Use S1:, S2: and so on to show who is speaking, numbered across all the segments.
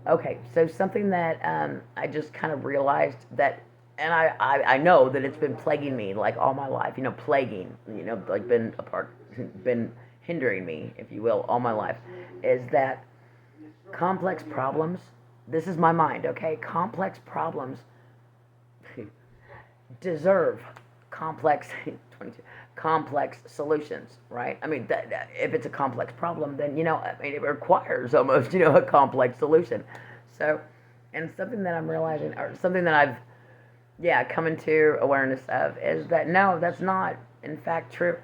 S1: Okay, so something that I just kind of realized that, and I know that it's been plaguing me like all my life, plaguing, like been a part, been hindering me, if you will, all my life, is that complex problems, this is my mind, okay? Complex problems deserve complex 22 complex solutions, right? I mean, if it's a complex problem, then I mean, it requires almost a complex solution. So, and something that I'm realizing, or something that I've come into awareness of, is that no, that's not in fact true.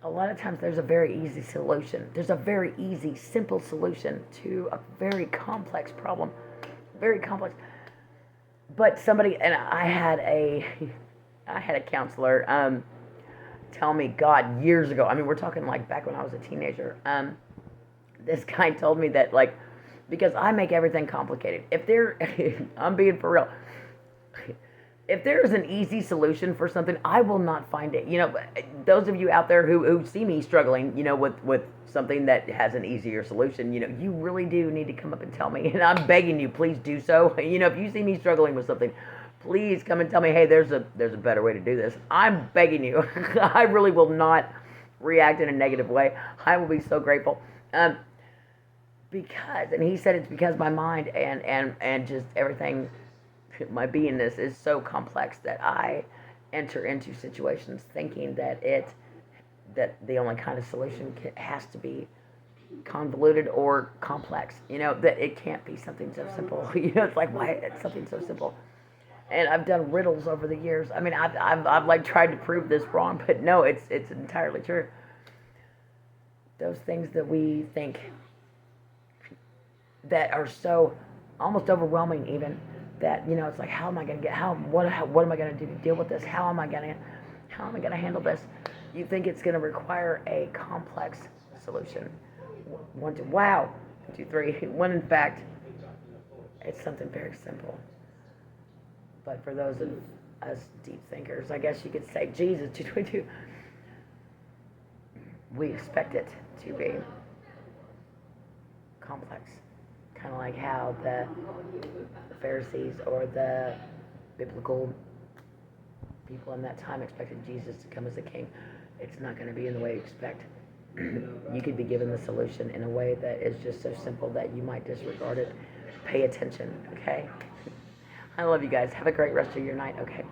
S1: A lot of times there's a very easy solution. There's a very easy, simple solution to a very complex problem. Very complex. But somebody, and I had a counselor tell me, God, years ago. I mean, we're talking like back when I was a teenager. This guy told me that, like, because I make everything complicated. If there, I'm being for real. If there is an easy solution for something, I will not find it. Those of you out there who see me struggling, with something that has an easier solution, you really do need to come up and tell me. And I'm begging you, please do so. If you see me struggling with something, please come and tell me, hey, there's a better way to do this. I'm begging you. I really will not react in a negative way. I will be so grateful. Because, and he said it's because my mind and just everything, my beingness is so complex that I enter into situations thinking that the only kind of solution has to be convoluted or complex. That it can't be something so simple. It's like, why it's something so simple. And I've done riddles over the years. I mean, I've like tried to prove this wrong, but no, it's entirely true. Those things that we think that are so almost overwhelming, even, that it's like, how am I going to what am I going to do to deal with this? How am I going to handle this? You think it's going to require a complex solution. One, two, wow, 2, 3. When in fact, it's something very simple. But for those of us deep thinkers, I guess you could say, Jesus, 222, we expect it to be complex. Kind of like how the Pharisees or the biblical people in that time expected Jesus to come as a king. It's not going to be in the way you expect. You could be given the solution in a way that is just so simple that you might disregard it. Pay attention, okay? I love you guys. Have a great rest of your night, okay?